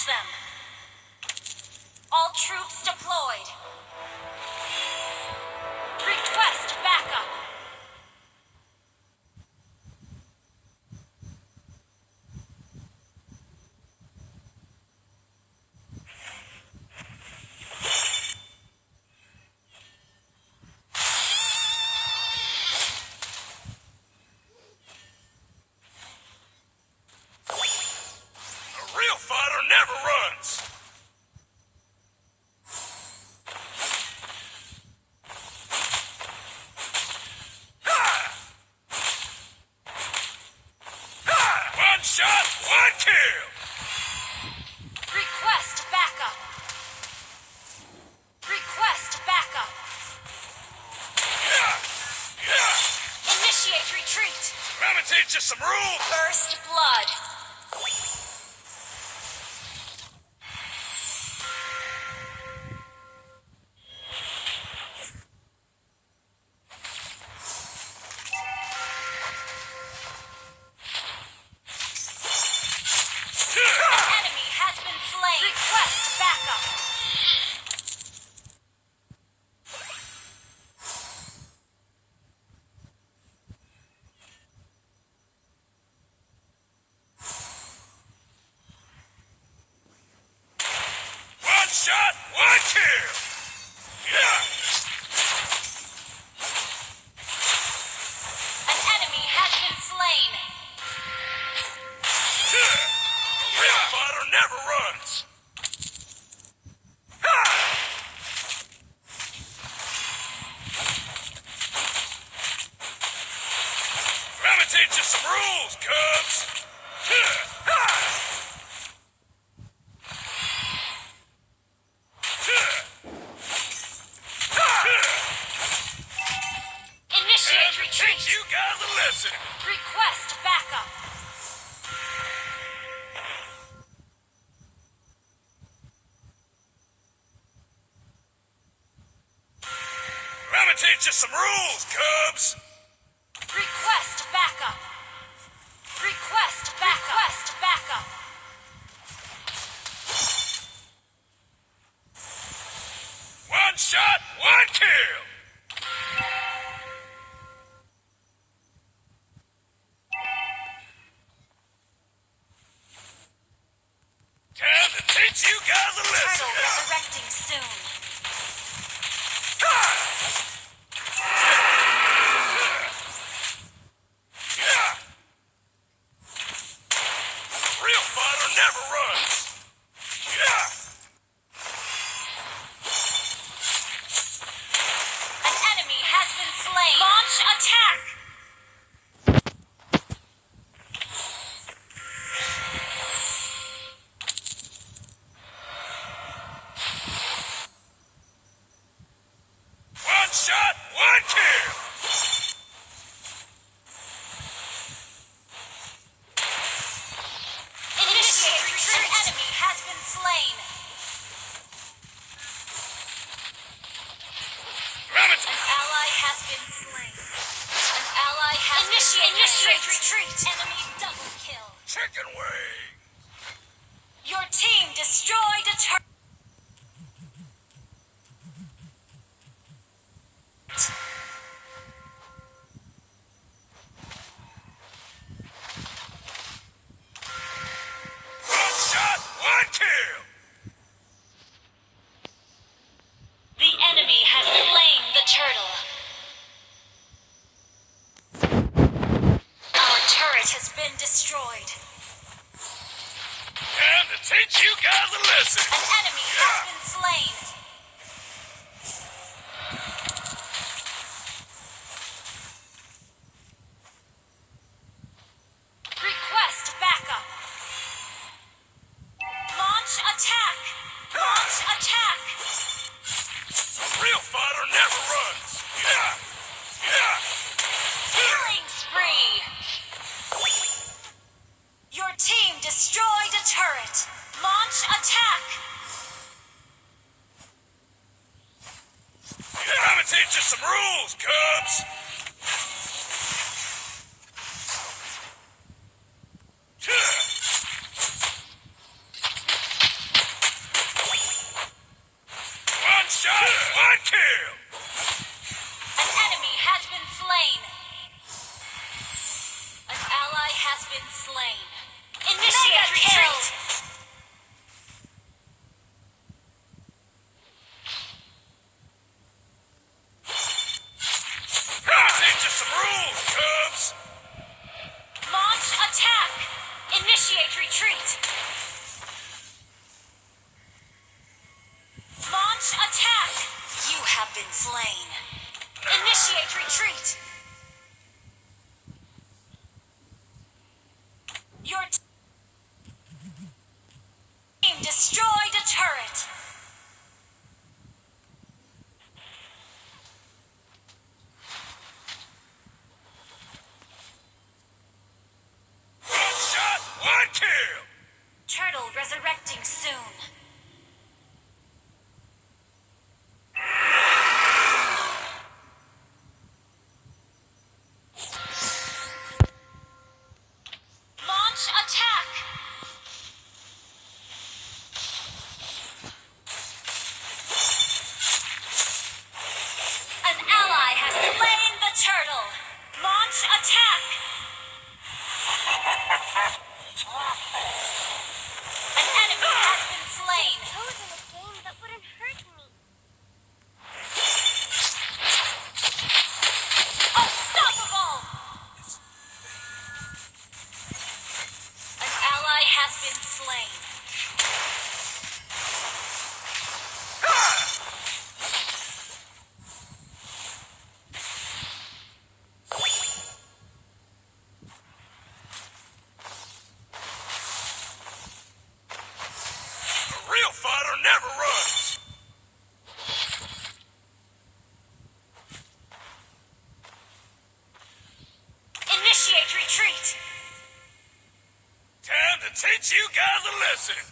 Catch them! All troops deployed! Request backup! A real fighter never runs! One shot, one kill! Request backup! Request backup! Initiate retreat! Let me teach you some rules! First blood! Enemy has been slain! Request backup! One shot, one kill! An enemy has been slain! A real fighter never runs! Let me teach you some rules, Cubs! Initiate Teach retreat! you guys a lesson! Request backup! Let me teach you some rules, Cubs! Request backup! Request backup! Request backup! One shot, one kill! Time to teach you guys a lesson! Turtle resurrecting soon. Real fighter never runs! An enemy has been slain. Launch attack! One shot, one kill! Initiate retreat! An enemy has been slain. Let me An ally has been slain. An ally has Initiate retreat! Enemy double kill. chicken wing! Your team destroyed a turret. One shot, one kill! The enemy has slain the turtle. Our turret has been destroyed. Time to teach you guys a lesson! An enemy has been slain. Request backup. Launch attack. Launch attack. A real fighter never runs! Killing spree. Your team destroyed a turret. Launch attack. Let me teach you some rules, Cubs! slain. Initiate retreat. Your team destroyed a turret. One shot, one kill. Turtle resurrecting soon. Launch attack. An ally has slain the turtle. Launch attack. An enemy has been slain. Chosen a game that wouldn't hurt me. Unstoppable. An ally has been slain. A real fighter never runs. Initiate retreat. Time to teach you guys a lesson.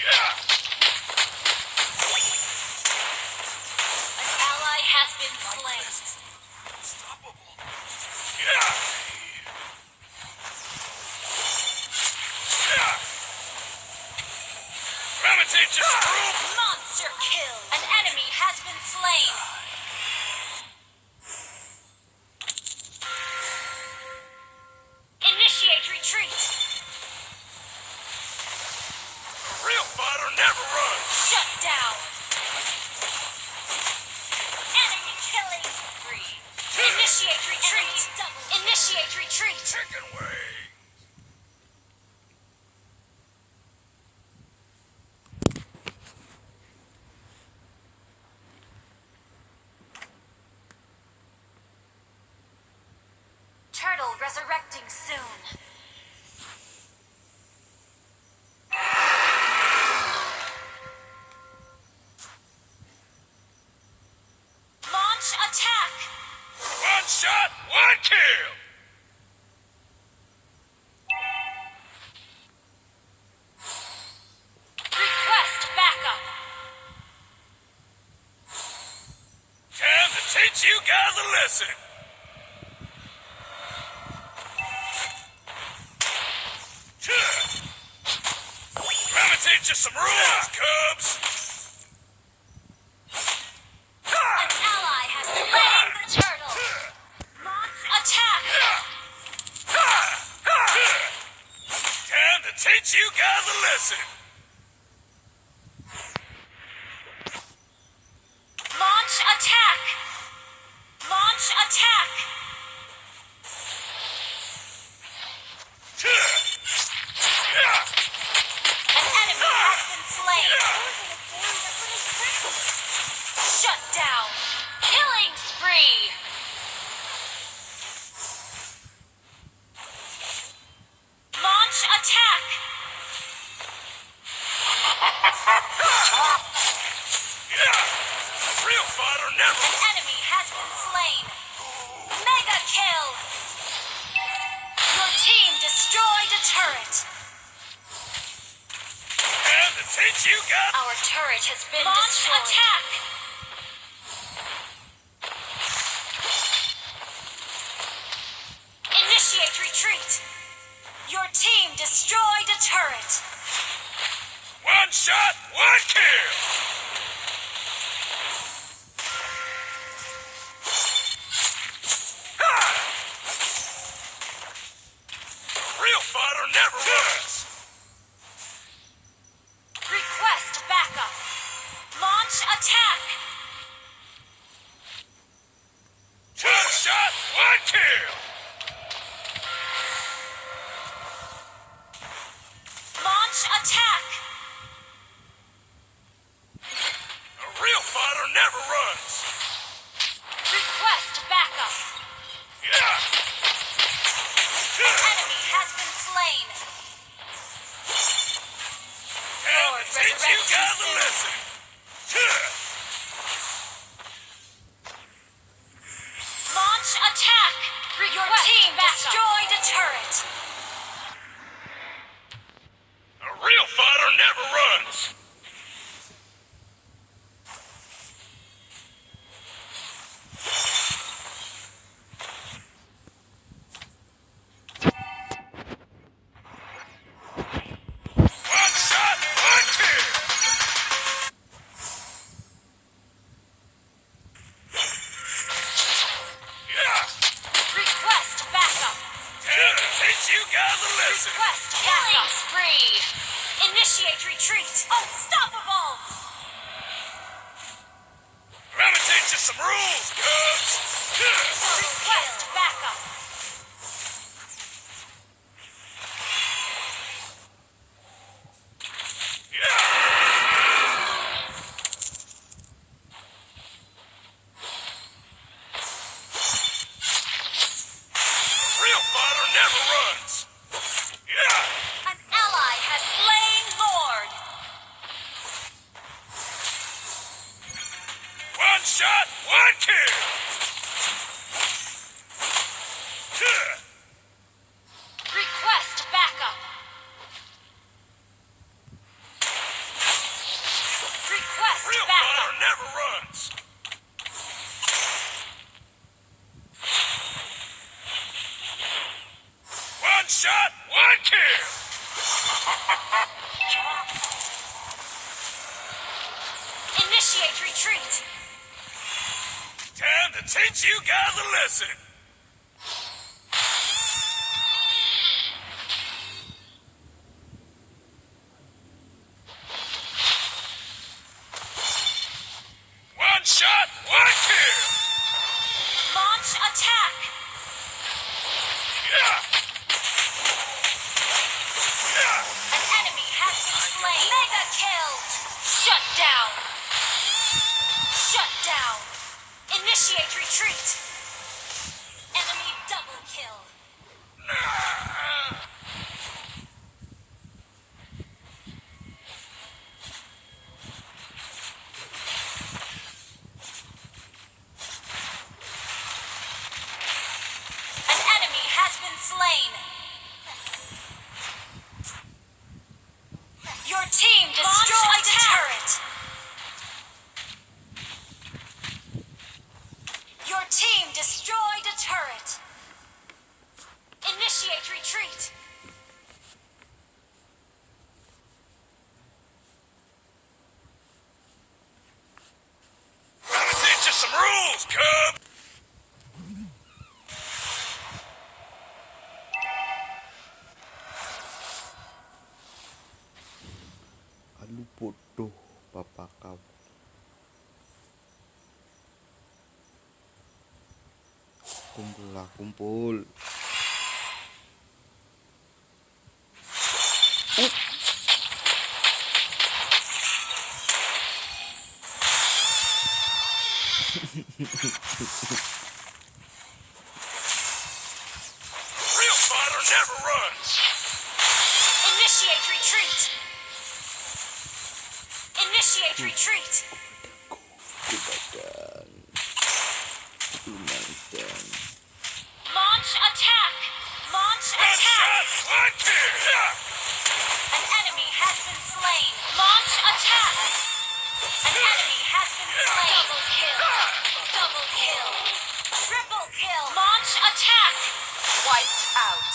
Yeah. An ally has been slain. Unstoppable. Yeah. Yeah. Let me teach you some rules. Monster kill. An enemy has been slain. Initiate retreat. A real fighter never runs. Shut down. Enemy killing spree. Initiate retreat. Initiate retreat. Chicken wing. Turtle resurrecting soon. Launch attack. One shot, one kill. Request backup. Time to teach you guys a lesson. Let me teach you some rules, Cubs. An ally has slain the turtle. Launch attack. Time to teach you guys a lesson. Launch attack. Launch attack. An enemy has been slain. Shut down. Killing spree. Launch attack. A real fighter never. An enemy has been slain. Mega kill. Your team destroyed a turret. Time to teach you guys. Our turret has been destroyed. Attack. Initiate retreat. Your team destroyed a turret. One shot, one kill. A real fighter never runs. Request backup. Launch attack. One shot, one kill. Launch Launch attack! A real fighter never runs. Request backup! Yeah! An enemy has been slain! Time Lord, to teach you resurrect guys a you lesson. Launch attack! Your team destroyed a turret! A real fighter never runs. One shot, one kill. Yeah! Request backup! Time to teach you guys a lesson. Request killing spree! Initiate retreat! Unstoppable! Let me teach you some rules, cubs. Request backup! Real fighter never runs. Yeah! An ally has slain Lord! One shot, one kill. Request backup! Request Real backup! fighter never runs. One shot, one kill. Initiate retreat! Time to teach you guys a lesson. One shot, one kill. Launch attack! Yeah! Yeah! An enemy has been slain! Mega kill! Shut down! Shut down! Initiate retreat! Enemy double kill! An enemy has been slain! Your team destroyed a turret! Your team destroyed a turret! Initiate retreat! Let me teach you some rules, cub. Aduh bodoh bapak kau. Kumpul lah kumpul. Real fighter never runs. Initiate retreat! Initiate retreat! Kubadan. Lumayan. Launch attack! Launch One attack! shot, one kill. Yeah! An enemy has been slain! Launch attack! An enemy has been slain! Double kill! Double kill! Triple kill! Launch attack! Wiped out!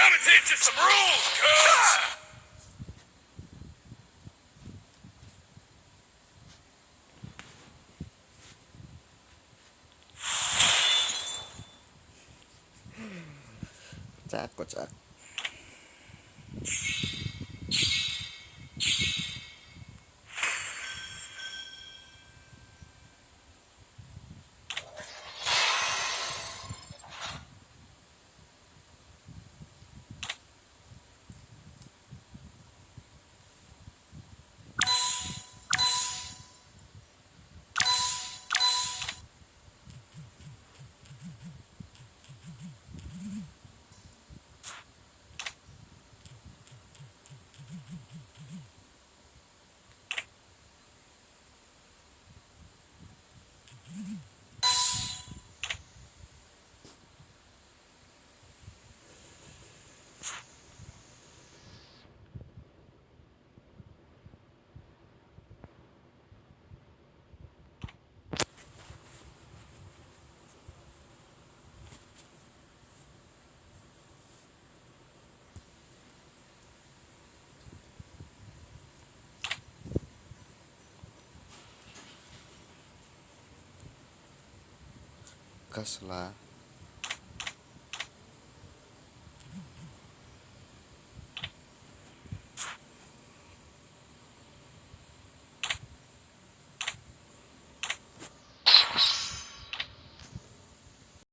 Let me teach you some rules, cubs. Kocak kocak. gas lah.